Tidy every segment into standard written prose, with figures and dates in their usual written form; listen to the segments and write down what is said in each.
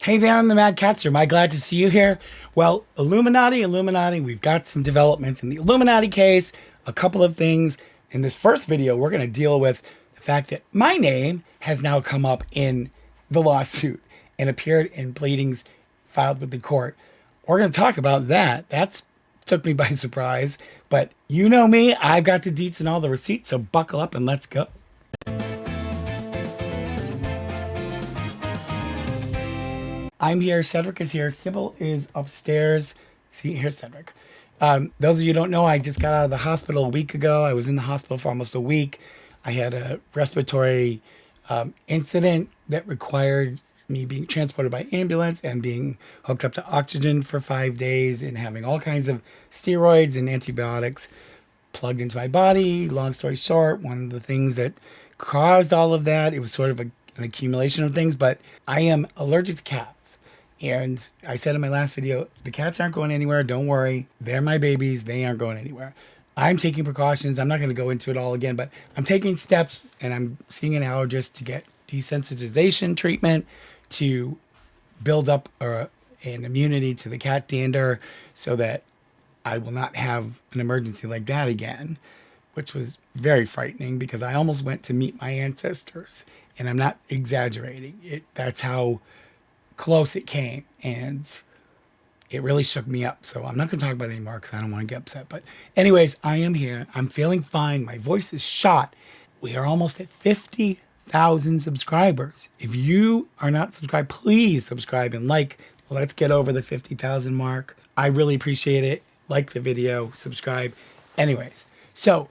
Hey there, I'm the Madcatster. Am I glad to see you here? Well, Illuminaughtii, we've got some developments in the Illuminaughtii case, a couple of things. In this first video, we're going to deal with the fact that my name has now come up in the lawsuit and appeared in pleadings filed with the court. We're going to talk about that. That's took me by surprise, but you know me, I've got the deets and all the receipts, so buckle up and let's go. I'm here, Cedric is here, Sybil is upstairs. See, here's Cedric. Those of you who don't know, I just got out of the hospital a week ago. I was in the hospital for almost a week. I had a respiratory incident that required me being transported by ambulance and being hooked up to oxygen for 5 days and having all kinds of steroids and antibiotics plugged into my body. Long story short, one of the things that caused all of that, it was sort of an accumulation of things, but I am allergic to cats. And I said in my last video, the cats aren't going anywhere. Don't worry. They're my babies. They aren't going anywhere. I'm taking precautions. I'm not going to go into it all again, but I'm taking steps and I'm seeing an allergist to get desensitization treatment to build up an immunity to the cat dander so that I will not have an emergency like that again, which was very frightening because I almost went to meet my ancestors, and I'm not exaggerating. That's how close it came, and it really shook me up. So I'm not going to talk about it anymore because I don't want to get upset. But anyways, I am here. I'm feeling fine. My voice is shot. We are almost at 50,000 subscribers. If you are not subscribed, please subscribe and like. Let's get over the 50,000 mark. I really appreciate it. Like the video, subscribe. Anyways, so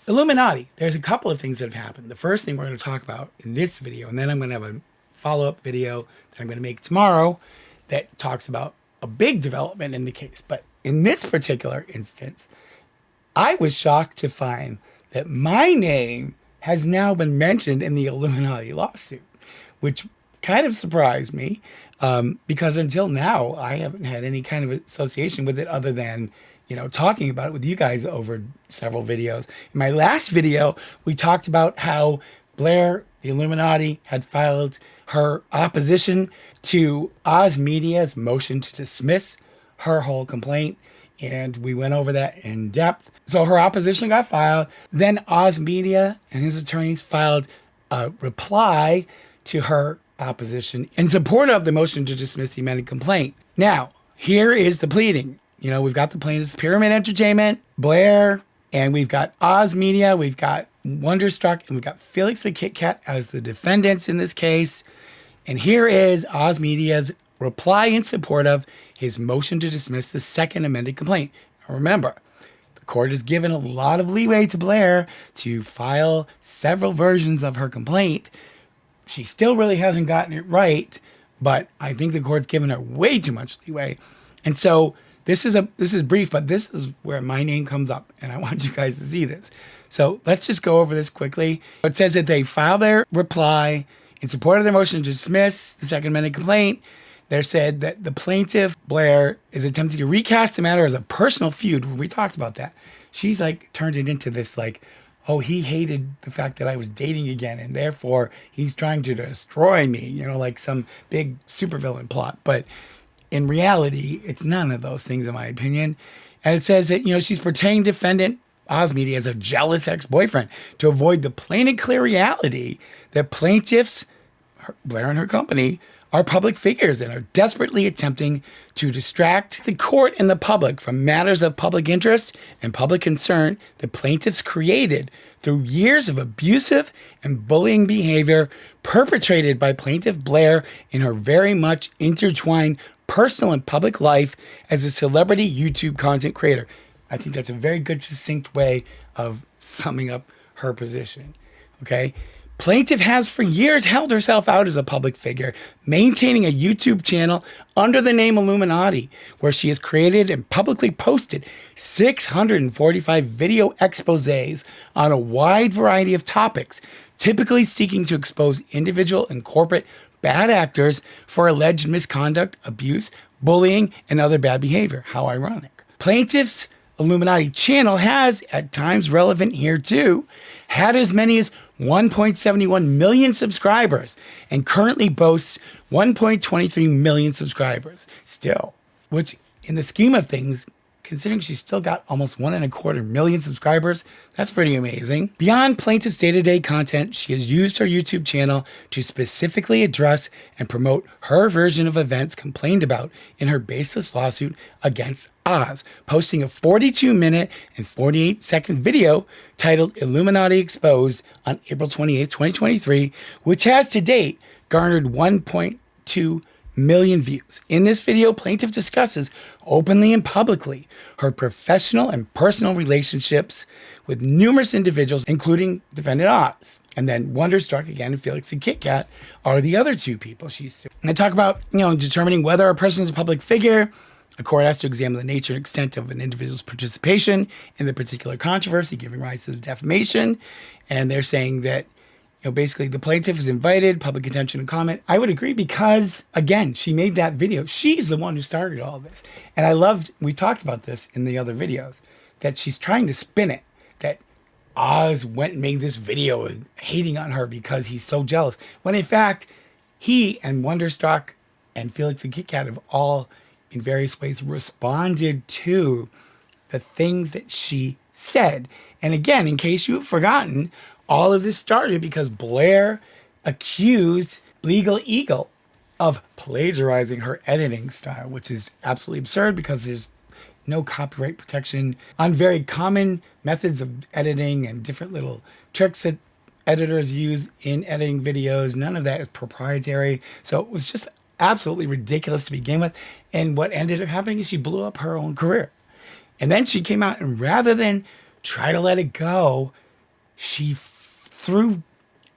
Illuminaughtii, there's a couple of things that have happened. The first thing we're going to talk about in this video, and then I'm going to have a follow-up video that I'm going to make tomorrow that talks about a big development in the case. But in this particular instance, I was shocked to find that my name has now been mentioned in the Illuminaughtii lawsuit, which kind of surprised me because until now, I haven't had any kind of association with it other than, you know, talking about it with you guys over several videos. In my last video, we talked about how Blair, the Illuminaughtii, had filed her opposition to Oz Media's motion to dismiss her whole complaint, and we went over that in depth. So her opposition got filed. Then Oz Media and his attorneys filed a reply to her opposition in support of the motion to dismiss the amended complaint. Now, here is the pleading. You know, we've got the plaintiffs, Pyramid Entertainment, Blair, and we've got Oz Media, we've got Wonderstruck, and we've got Felilx the KitKat as the defendants in this case. And here is Oz Media's reply in support of his motion to dismiss the second amended complaint. Now remember, the court has given a lot of leeway to Blair to file several versions of her complaint. She still really hasn't gotten it right, but I think the court's given her way too much leeway. And so this is brief, but this is where my name comes up, and I want you guys to see this. So let's just go over this quickly. It says that they filed their reply in support of their motion to dismiss the second amended complaint. They said that the plaintiff, Blair, is attempting to recast the matter as a personal feud. We talked about that. She's like turned it into this like, oh, he hated the fact that I was dating again, and therefore he's trying to destroy me, you know, like some big supervillain plot. But in reality, it's none of those things, in my opinion. And it says that, you know, she's portraying defendant Oz Media as a jealous ex-boyfriend to avoid the plain and clear reality that plaintiffs, Blair and her company, are public figures and are desperately attempting to distract the court and the public from matters of public interest and public concern that plaintiffs created through years of abusive and bullying behavior perpetrated by plaintiff Blair in her very much intertwined personal and public life as a celebrity YouTube content creator. I think that's a very good, succinct way of summing up her position. Okay? Plaintiff has for years held herself out as a public figure, maintaining a YouTube channel under the name Illuminaughtii, where she has created and publicly posted 645 video exposés on a wide variety of topics, typically seeking to expose individual and corporate bad actors for alleged misconduct, abuse, bullying, and other bad behavior. How ironic. Plaintiff's Illuminaughtii channel has, at times relevant here too, had as many as 1.71 million subscribers and currently boasts 1.23 million subscribers still, which in the scheme of things, considering she's still got almost 1.25 million subscribers, that's pretty amazing. Beyond plaintiff's day-to-day content, she has used her YouTube channel to specifically address and promote her version of events complained about in her baseless lawsuit against Oz, posting a 42-minute and 48-second video titled Iilluminaughtii Exposed on April 28, 2023, which has to date garnered 1.2 million views. In this video, plaintiff discusses openly and publicly her professional and personal relationships with numerous individuals, including defendant Oz. And then Wonderstruck again and Felilx the KitKat are the other two people she's suing. And they talk about, determining whether a person is a public figure. A court has to examine the nature and extent of an individual's participation in the particular controversy, giving rise to the defamation. And they're saying that basically the plaintiff is invited, public attention and comment. I would agree because, again, she made that video. She's the one who started all this. And I loved, we talked about this in the other videos, that she's trying to spin it, that Oz went and made this video hating on her because he's so jealous. When in fact, he and Wonderstruck and Felilx the KitKat have all, in various ways, responded to the things that she said. And again, in case you've forgotten, all of this started because Blair accused Legal Eagle of plagiarizing her editing style, which is absolutely absurd because there's no copyright protection on very common methods of editing and different little tricks that editors use in editing videos. None of that is proprietary. So it was just absolutely ridiculous to begin with. And what ended up happening is she blew up her own career. And then she came out and rather than try to let it go, she threw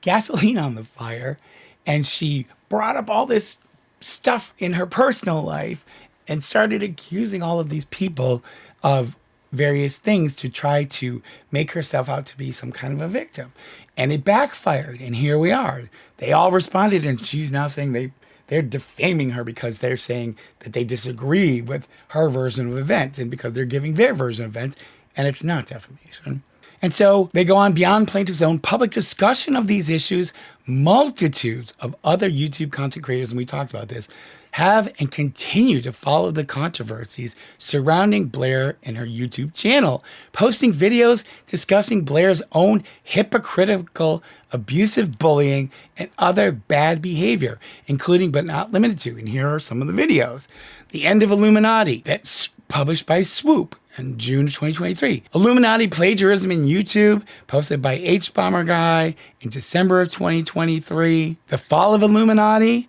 gasoline on the fire and she brought up all this stuff in her personal life and started accusing all of these people of various things to try to make herself out to be some kind of a victim. And it backfired. And here we are. They all responded and she's now saying they're defaming her because they're saying that they disagree with her version of events and because they're giving their version of events, and it's not defamation. And so they go on beyond plaintiff's own public discussion of these issues. Multitudes of other YouTube content creators, and we talked about this, have and continue to follow the controversies surrounding Blair and her YouTube channel, posting videos discussing Blair's own hypocritical, abusive bullying and other bad behavior, including but not limited to, and here are some of the videos. The End of Iilluminaughtii, that's published by Swoop in June of 2023. Iilluminaughtii plagiarism in YouTube, posted by H-Bomber Guy in December of 2023. The Fall of Iilluminaughtii,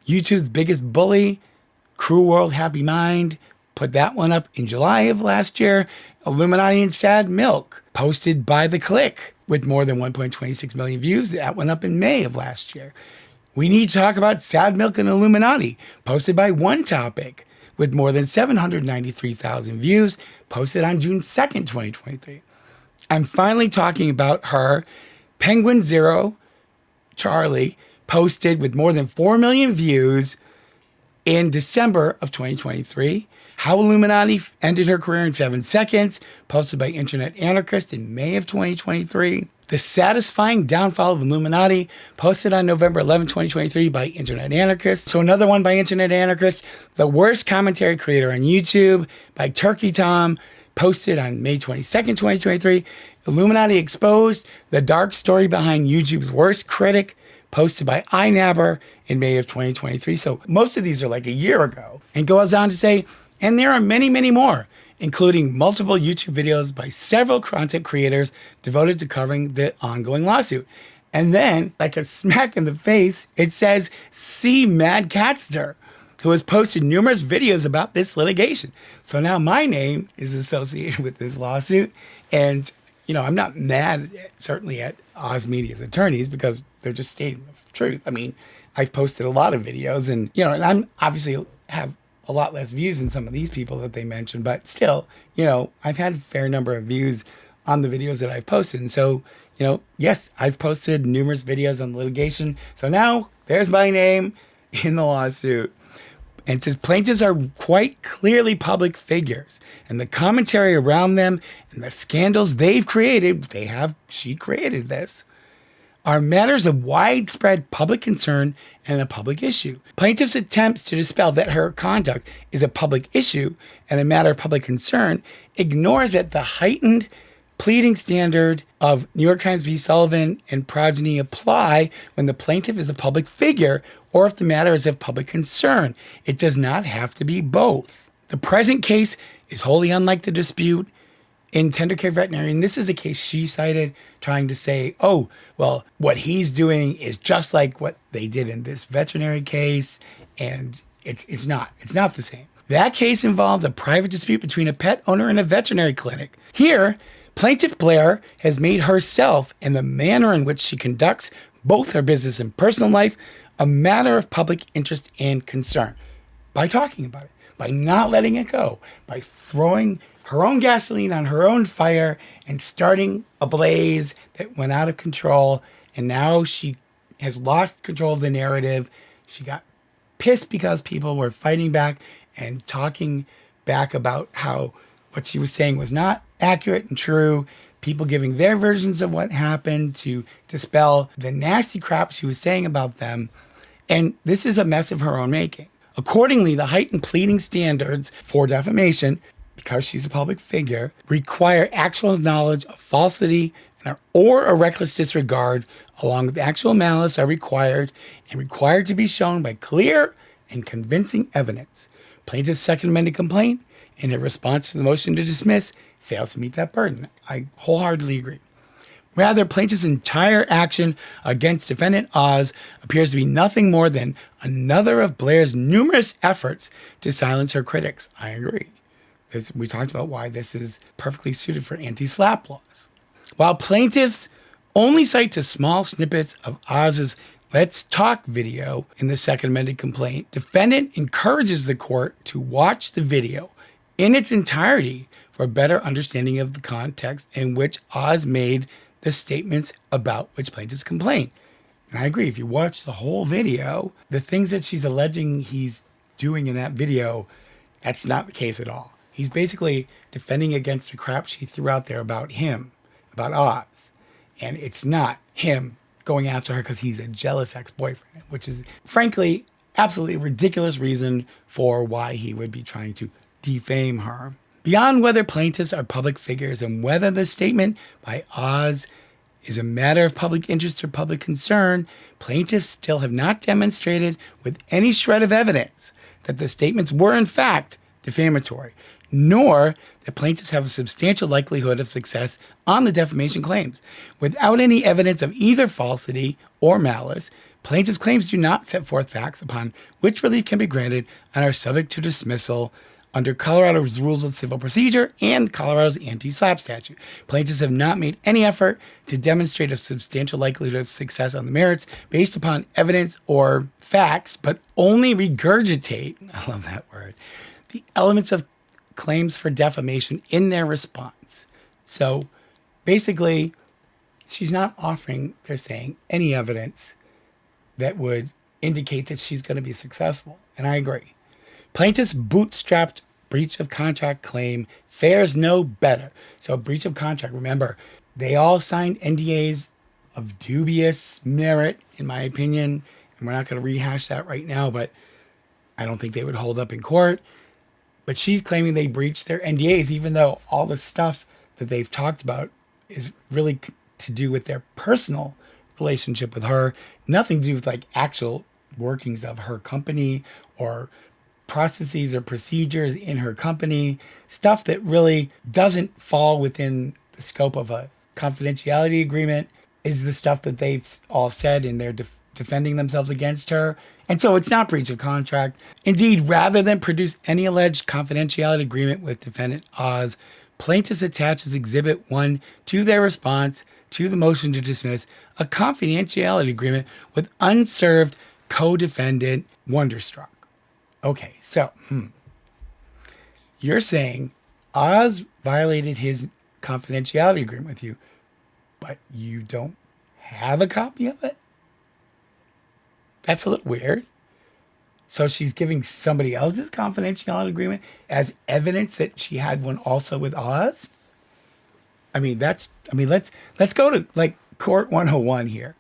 YouTube's biggest bully, Cruel World Happy Mind, put that one up in July of last year. Iilluminaughtii and Sad Milk, posted by The Click with more than 1.26 million views. That went up in May of last year. We Need to Talk About Sad Milk and Iilluminaughtii, posted by One Topic with more than 793,000 views, posted on June 2nd, 2023. I'm finally talking about her, Penguin Zero Charlie, posted with more than 4 million views in December of 2023. How Iilluminaughtii Ended Her Career in 7 Seconds, posted by Internet Anarchist in May of 2023. The Satisfying Downfall of Iilluminaughtii, posted on November 11, 2023 by Internet Anarchist. So another one by Internet Anarchist. The Worst Commentary Creator on YouTube by Turkey Tom, posted on May 22nd, 2023. Iilluminaughtii Exposed, the dark story behind YouTube's worst critic, posted by iNabber in May of 2023. So most of these are like a year ago. And goes on to say, and there are many, many more, including multiple YouTube videos by several content creators devoted to covering the ongoing lawsuit. And then, like a smack in the face, it says, see Madcatster, who has posted numerous videos about this litigation. So now my name is associated with this lawsuit. And, I'm not mad, certainly at Oz Media's attorneys, because they're just stating the truth. I mean, I've posted a lot of videos and, and I'm obviously have a lot less views than some of these people that they mentioned, but still, I've had a fair number of views on the videos that I've posted. And so, yes, I've posted numerous videos on litigation. So now there's my name in the lawsuit. And it says plaintiffs are quite clearly public figures, and the commentary around them and the scandals they've created, she created this, are matters of widespread public concern and a public issue. Plaintiff's attempts to dispel that her conduct is a public issue and a matter of public concern ignores that the heightened pleading standard of New York Times v. Sullivan and progeny apply when the plaintiff is a public figure or if the matter is of public concern. It does not have to be both. The present case is wholly unlike the dispute in Tender Care Veterinarian. This is a case she cited trying to say, oh, well, what he's doing is just like what they did in this veterinary case, and it's not the same. That case involved a private dispute between a pet owner and a veterinary clinic. Here, Plaintiff Blair has made herself and the manner in which she conducts both her business and personal life a matter of public interest and concern by talking about it, by not letting it go, by throwing her own gasoline on her own fire and starting a blaze that went out of control. And now she has lost control of the narrative. She got pissed because people were fighting back and talking back about how what she was saying was not accurate and true. People giving their versions of what happened to dispel the nasty crap she was saying about them. And this is a mess of her own making. Accordingly, the heightened pleading standards for defamation, because she's a public figure, require actual knowledge of falsity or a reckless disregard, along with actual malice, are required to be shown by clear and convincing evidence. Plaintiff's second amended complaint, in her response to the motion to dismiss, fails to meet that burden. I wholeheartedly agree. Rather, plaintiff's entire action against defendant Oz appears to be nothing more than another of Blair's numerous efforts to silence her critics. I agree. We talked about why this is perfectly suited for anti-slap laws. While plaintiffs only cite to small snippets of Oz's Let's Talk video in the second amended complaint, defendant encourages the court to watch the video in its entirety for a better understanding of the context in which Oz made the statements about which plaintiffs complain. And I agree, if you watch the whole video, the things that she's alleging he's doing in that video, that's not the case at all. He's basically defending against the crap she threw out there about him, about Oz. And it's not him going after her because he's a jealous ex-boyfriend, which is, frankly, absolutely ridiculous reason for why he would be trying to defame her. Beyond whether plaintiffs are public figures and whether the statement by Oz is a matter of public interest or public concern, plaintiffs still have not demonstrated with any shred of evidence that the statements were in fact defamatory, nor that plaintiffs have a substantial likelihood of success on the defamation claims. Without any evidence of either falsity or malice, plaintiffs' claims do not set forth facts upon which relief can be granted and are subject to dismissal under Colorado's Rules of Civil Procedure and Colorado's anti-SLAPP statute. Plaintiffs have not made any effort to demonstrate a substantial likelihood of success on the merits based upon evidence or facts, but only regurgitate, I love that word, the elements of claims for defamation in their response. So basically, she's not offering, they're saying, any evidence that would indicate that she's going to be successful. And I agree. Plaintiff's bootstrapped breach of contract claim fares no better. So breach of contract, remember, they all signed NDAs of dubious merit, in my opinion. And we're not going to rehash that right now, but I don't think they would hold up in court. But she's claiming they breached their NDAs, even though all the stuff that they've talked about is really to do with their personal relationship with her. Nothing to do with like actual workings of her company or processes or procedures in her company, stuff that really doesn't fall within the scope of a confidentiality agreement is the stuff that they've all said and they're defending themselves against her. And so it's not breach of contract. Indeed, rather than produce any alleged confidentiality agreement with defendant Oz, plaintiffs attach as Exhibit 1 to their response to the motion to dismiss a confidentiality agreement with unserved co-defendant Wonderstruck. Okay, so you're saying Oz violated his confidentiality agreement with you, but you don't have a copy of it? That's a little weird. So she's giving somebody else's confidentiality agreement as evidence that she had one also with Oz? Let's go to like Court 101 here.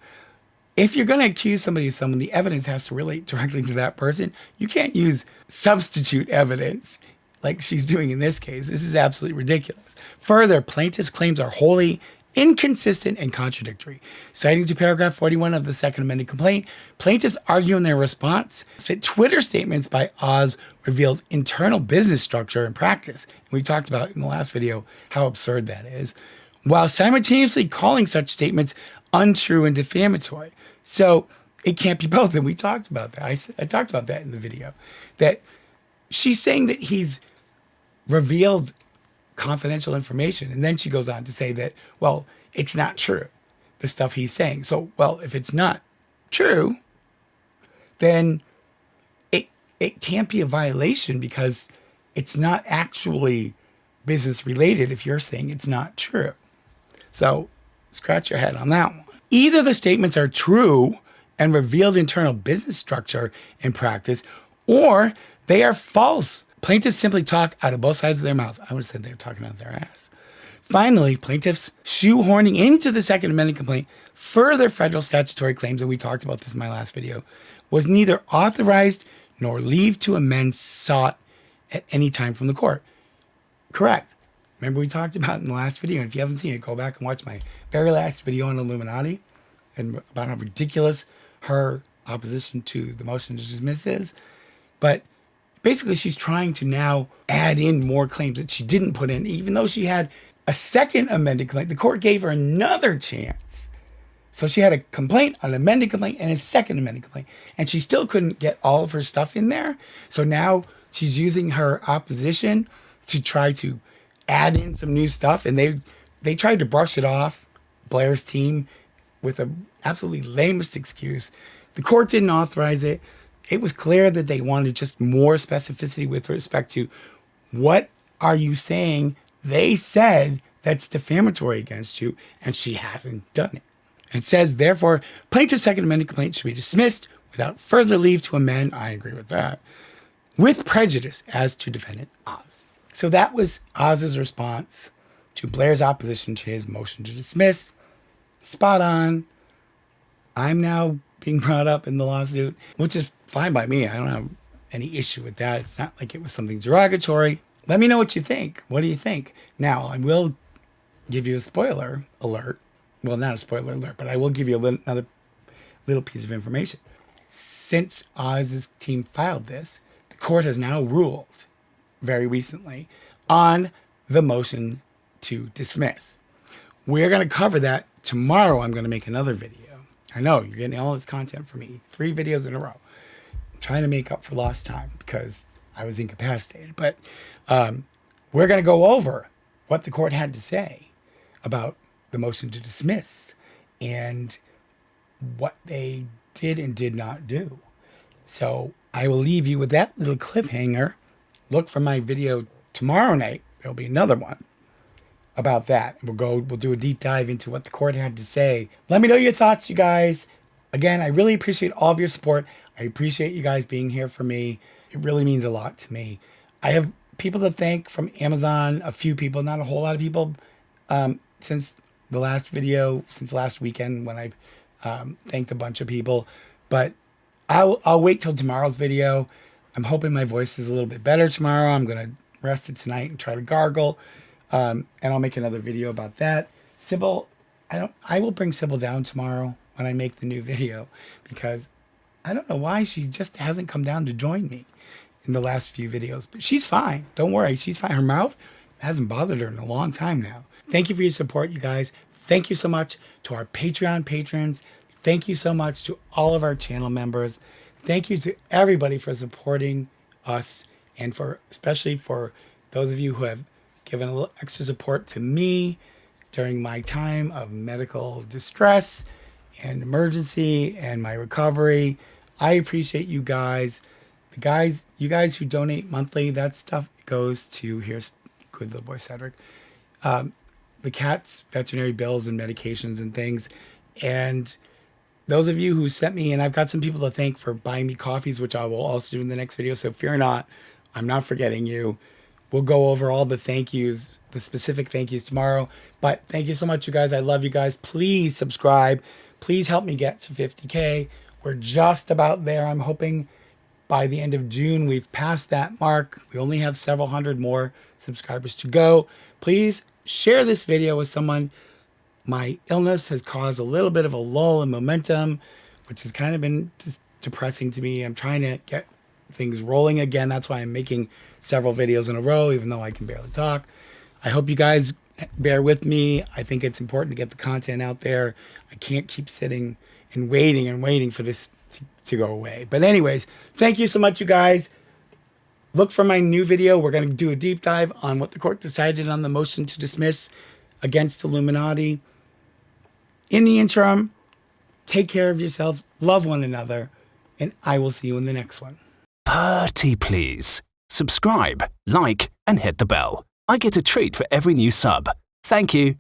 if you're going to accuse somebody of someone, the evidence has to relate directly to that person. You can't use substitute evidence like she's doing in this case. This is absolutely ridiculous. Further, plaintiff's claims are wholly inconsistent and contradictory. Citing to paragraph 41 of the second amended complaint, plaintiffs argue in their response that Twitter statements by Oz revealed internal business structure and practice. And we talked about in the last video how absurd that is, while simultaneously calling such statements untrue and defamatory. So it can't be both. And we talked about that. I talked about that in the video, that she's saying that he's revealed confidential information. And then she goes on to say that, well, it's not true, the stuff he's saying. So, well, if it's not true, then it can't be a violation because it's not actually business related if you're saying it's not true. So scratch your head on that one. Either the statements are true and revealed internal business structure and practice, or they are false. Plaintiffs simply talk out of both sides of their mouths. I would have said they were talking out of their ass. Finally, plaintiffs shoehorning into the second amended complaint further federal statutory claims, and we talked about this in my last video, was neither authorized nor leave to amend sought at any time from the court. Correct. Remember we talked about in the last video, and if you haven't seen it, go back and watch my very last video on Iilluminaughtii and about how ridiculous her opposition to the motion to dismiss is. But basically, she's trying to now add in more claims that she didn't put in, even though she had a second amended complaint. The court gave her another chance. So she had a complaint, an amended complaint, and a second amended complaint. And she still couldn't get all of her stuff in there. So now she's using her opposition to try to add in some new stuff. And they tried to brush it off, Blair's team, with an absolutely lamest excuse. The court didn't authorize it. It was clear that they wanted just more specificity with respect to what are you saying they said that's defamatory against you, and she hasn't done it. It says, therefore, plaintiff's second amended complaint should be dismissed without further leave to amend. I agree with that. With prejudice as to defendant Oz. So that was Oz's response to Blair's opposition to his motion to dismiss. Spot on. I'm now being brought up in the lawsuit, which is fine by me. I don't have any issue with that. It's not like it was something derogatory. Let me know what you think. What do you think? Now, I will give you a spoiler alert. Well, not a spoiler alert, but I will give you another little piece of information. Since Oz's team filed this, the court has now ruled very recently on the motion to dismiss. We're going to cover that tomorrow. I'm going to make another video. I know you're getting all this content from me, 3 videos in a row. I'm trying to make up for lost time because I was incapacitated. But we're going to go over what the court had to say about the motion to dismiss and what they did and did not do. So I will leave you with that little cliffhanger. Look for my video tomorrow night. There'll be another one about that. We'll do a deep dive into what the court had to say. Let me know your thoughts, you guys. Again, I really appreciate all of your support. I appreciate you guys being here for me. It really means a lot to me. I have people to thank from Amazon, a few people, not a whole lot of people, since the last video, since last weekend when I thanked a bunch of people. But I'll wait till tomorrow's video. I'm hoping my voice is a little bit better tomorrow. I'm going to rest it tonight and try to gargle. And I'll make another video about that. Sybil, I will bring Sybil down tomorrow when I make the new video because I don't know why she just hasn't come down to join me in the last few videos, but she's fine. Don't worry. She's fine. Her mouth hasn't bothered her in a long time now. Thank you for your support, you guys. Thank you so much to our Patreon patrons. Thank you so much to all of our channel members. Thank you to everybody for supporting us and especially for those of you who have given a little extra support to me during my time of medical distress and emergency and my recovery. I appreciate you guys. You guys who donate monthly, that stuff goes to, here's good little boy Cedric, the cat's veterinary bills and medications and things. And those of you who sent me, and I've got some people to thank for buying me coffees, which I will also do in the next video. So fear not, I'm not forgetting you. We'll go over all the thank yous, the specific thank yous tomorrow. But thank you so much, you guys. I love you guys. Please subscribe. Please help me get to 50K. We're just about there. I'm hoping by the end of June, we've passed that mark. We only have several hundred more subscribers to go. Please share this video with someone. My illness has caused a little bit of a lull in momentum, which has kind of been just depressing to me. I'm trying to get things rolling again. That's why I'm making several videos in a row, even though I can barely talk. I hope you guys bear with me. I think it's important to get the content out there. I can't keep sitting and waiting for this to go away. But anyways, thank you so much, you guys. Look for my new video. We're going to do a deep dive on what the court decided on the motion to dismiss against Iilluminaughtii. In the interim, take care of yourselves, love one another, and I will see you in the next one. Pretty please. Subscribe, like, and hit the bell. I get a treat for every new sub. Thank you.